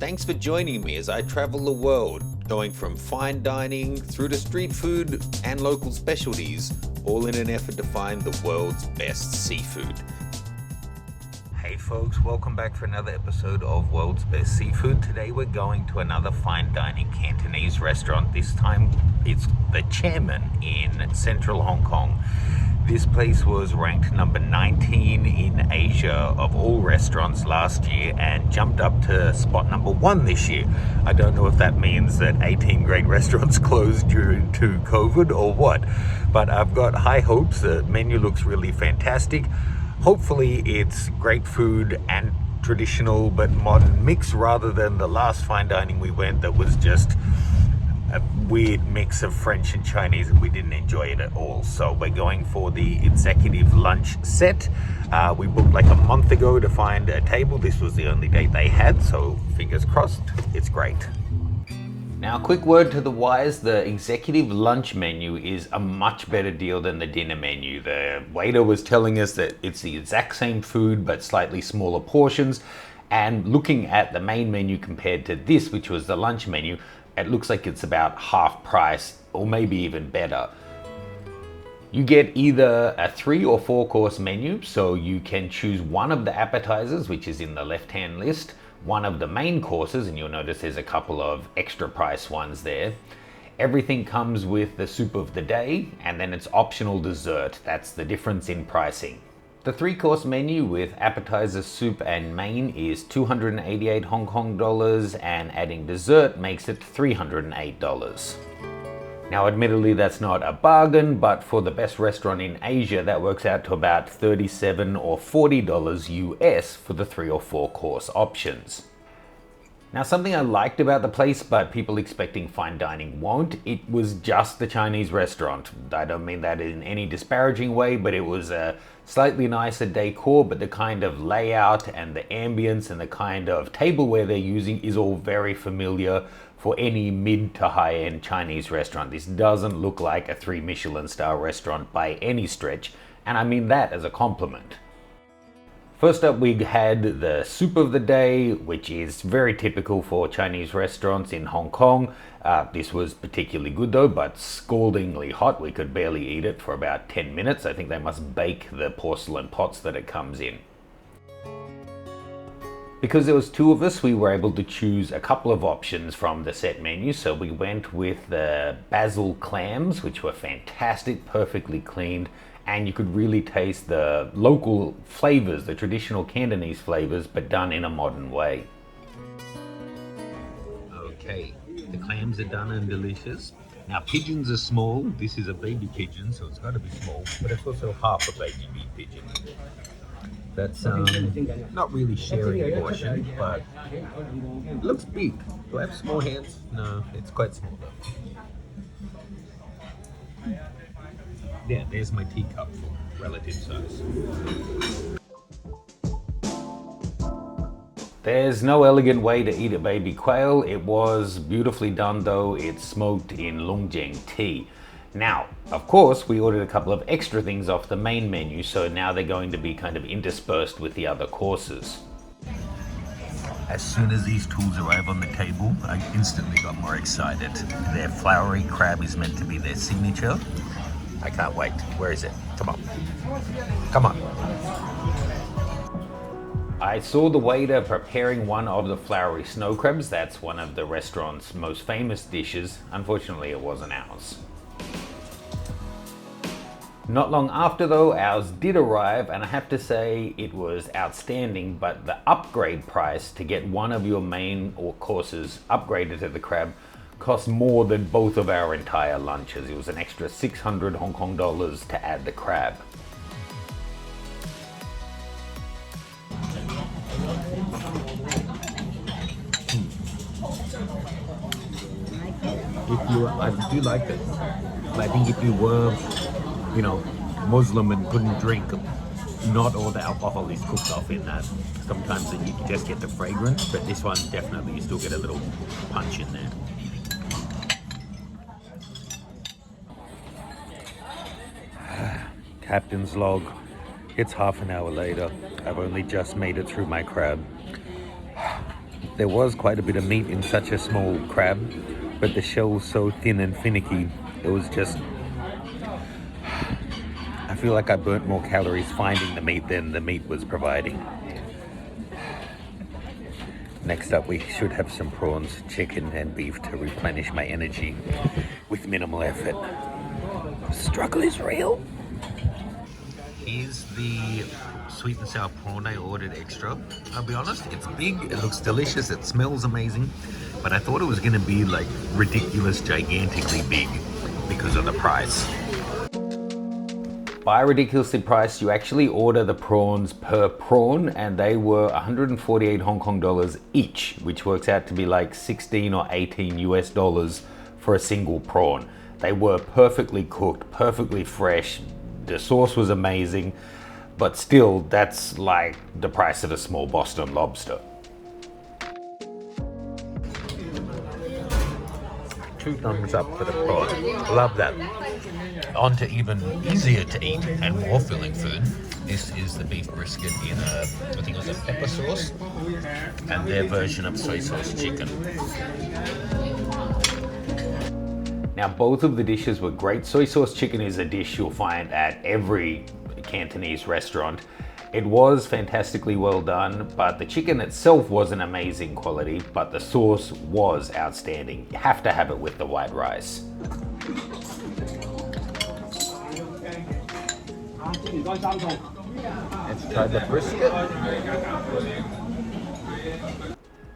Thanks for joining me as I travel the world, going from fine dining through to street food and local specialties, all in an effort to find the world's best seafood. Hey folks, welcome back for another episode of World's Best Seafood. Today we're going to another fine dining Cantonese restaurant. This time it's the Chairman in central Hong Kong. This place was ranked number 19 in Asia of all restaurants last year and jumped up to spot number 1 this year. I don't know if that means that 18 great restaurants closed due to COVID or what, but I've got high hopes. The menu looks really fantastic. Hopefully it's great food and traditional but modern mix rather than the last fine dining we went that was just a weird mix of French and Chinese and we didn't enjoy it at all. So we're going for the executive lunch set. We booked like a month ago to find a table. This was the only date they had, so fingers crossed, it's great. Now, a quick word to the wise, the executive lunch menu is a much better deal than the dinner menu. The waiter was telling us that it's the exact same food but slightly smaller portions, and looking at the main menu compared to this, which was the lunch menu, it looks like it's about half price or maybe even better. You get either a 3 or 4 course menu, so you can choose one of the appetizers, which is in the left hand list, one of the main courses, and you'll notice there's a couple of extra price ones there. Everything comes with the soup of the day, and then it's optional dessert. That's the difference in pricing. The 3-course menu with appetizer, soup and main is 288 Hong Kong dollars, and adding dessert makes it $308. Now admittedly that's not a bargain, but for the best restaurant in Asia that works out to about $37 or $40 US for the 3 or 4 course options. Now, something I liked about the place, but people expecting fine dining won't, it was just the Chinese restaurant. I don't mean that in any disparaging way, but it was a slightly nicer decor, but the kind of layout and the ambience and the kind of tableware they're using is all very familiar for any mid to high-end Chinese restaurant. This doesn't look like a 3 Michelin star restaurant by any stretch, and I mean that as a compliment. First up, we had the soup of the day, which is very typical for Chinese restaurants in Hong Kong. This was particularly good though, but scaldingly hot. We could barely eat it for about 10 minutes. I think they must bake the porcelain pots that it comes in. Because there was 2 of us, we were able to choose a couple of options from the set menu. So we went with the basil clams, which were fantastic, perfectly cleaned, and you could really taste the local flavors, the traditional Cantonese flavors, but done in a modern way. Okay, the clams are done and delicious. Now, pigeons are small. This is a baby pigeon, so it's got to be small, but it's also half a baby pigeon. That's not really sharing a portion, but it looks big. Do I have small hands? No, it's quite small though. Yeah, there's my teacup for relative size. There's no elegant way to eat a baby quail. It was beautifully done though. It's smoked in Longjing tea. Now, of course, we ordered a couple of extra things off the main menu, so now they're going to be kind of interspersed with the other courses. As soon as these tools arrive on the table, I instantly got more excited. Their floury crab is meant to be their signature. I can't wait. Where is it? Come on. Come on. I saw the waiter preparing one of the floury snow crabs. That's one of the restaurant's most famous dishes. Unfortunately, it wasn't ours. Not long after though, ours did arrive, and I have to say it was outstanding, but the upgrade price to get one of your main or courses upgraded to the crab cost more than both of our entire lunches. It was an extra 600 Hong Kong dollars to add the crab. I do like it. I think if you were, Muslim and couldn't drink, not all the alcohol is cooked off in that. Sometimes you just get the fragrance, but this one definitely you still get a little punch in there. Captain's log. It's half an hour later. I've only just made it through my crab. There was quite a bit of meat in such a small crab, but the shell's so thin and finicky, it was just... I feel like I burnt more calories finding the meat than the meat was providing. Next up, we should have some prawns, chicken and beef to replenish my energy with minimal effort. Struggle is real. Here's the sweet and sour prawn I ordered extra. I'll be honest, it's big, it looks delicious, it smells amazing, but I thought it was gonna be like ridiculous, gigantically big because of the price. By ridiculously priced, you actually order the prawns per prawn, and they were 148 Hong Kong dollars each, which works out to be like 16 or 18 US dollars for a single prawn. They were perfectly cooked, perfectly fresh. The sauce was amazing, but still, that's like the price of a small Boston lobster. 2 thumbs up for the prawn. Love that. On to even easier to eat and more filling food. This is the beef brisket in I think it was a pepper sauce, and their version of soy sauce chicken. Now, both of the dishes were great. Soy sauce chicken is a dish you'll find at every Cantonese restaurant. It was fantastically well done, but the chicken itself wasn't amazing quality, but the sauce was outstanding. You have to have it with the white rice. Let's try the brisket.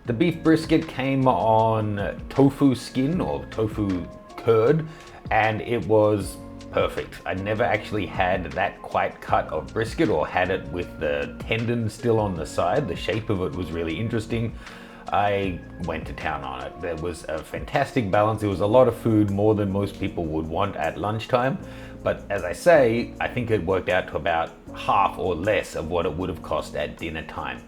The beef brisket came on tofu skin or tofu curd, and it was perfect. I never actually had that quite cut of brisket or had it with the tendon still on the side. The shape of it was really interesting. I went to town on it. There was a fantastic balance. There was a lot of food, more than most people would want at lunchtime. But as I say, I think it worked out to about half or less of what it would have cost at dinner time.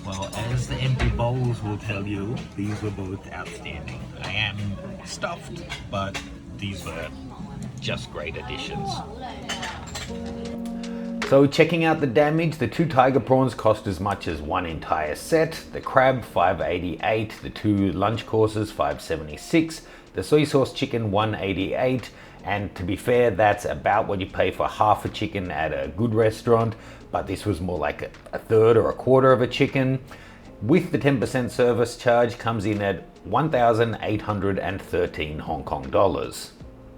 Well, as the empty bowls will tell you, these were both outstanding. I am stuffed, but these were just great additions. So checking out the damage, the 2 tiger prawns cost as much as 1 entire set, the crab $5.88, the 2 lunch courses $5.76, the soy sauce chicken $1.88, and to be fair, that's about what you pay for half a chicken at a good restaurant, but this was more like a third or a quarter of a chicken. With the 10% service charge comes in at 1,813 Hong Kong dollars.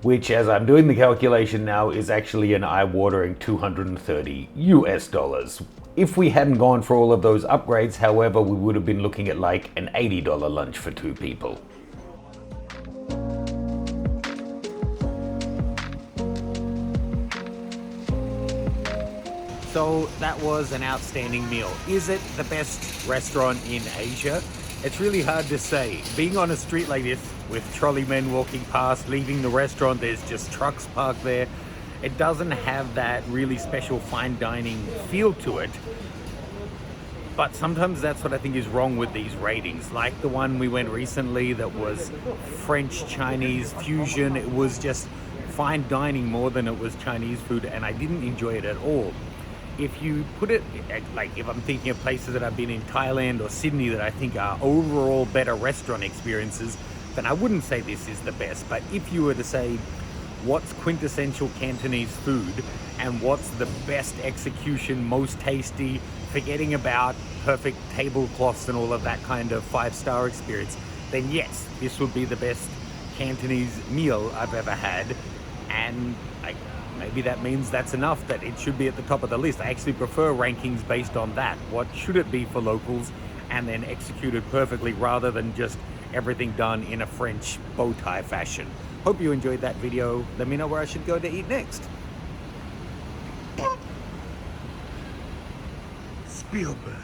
Which, as I'm doing the calculation now, is actually an eye-watering 230 US dollars. If we hadn't gone for all of those upgrades, however, we would have been looking at like an $80 lunch for 2 people. So that was an outstanding meal. Is it the best restaurant in Asia? It's really hard to say. Being on a street like this with trolley men walking past, leaving the restaurant, there's just trucks parked there. It doesn't have that really special fine dining feel to it. But sometimes that's what I think is wrong with these ratings. Like the one we went recently that was French-Chinese fusion. It was just fine dining more than it was Chinese food, and I didn't enjoy it at all. If you put it, like if I'm thinking of places that I've been in Thailand or Sydney that I think are overall better restaurant experiences, then I wouldn't say this is the best. But if you were to say what's quintessential Cantonese food and what's the best execution, most tasty, forgetting about perfect tablecloths and all of that kind of 5-star experience, then yes, this would be the best Cantonese meal I've ever had. And maybe that means that's enough, that it should be at the top of the list. I actually prefer rankings based on that. What should it be for locals, and then executed perfectly rather than just everything done in a French bow tie fashion. Hope you enjoyed that video. Let me know where I should go to eat next. Spielberg.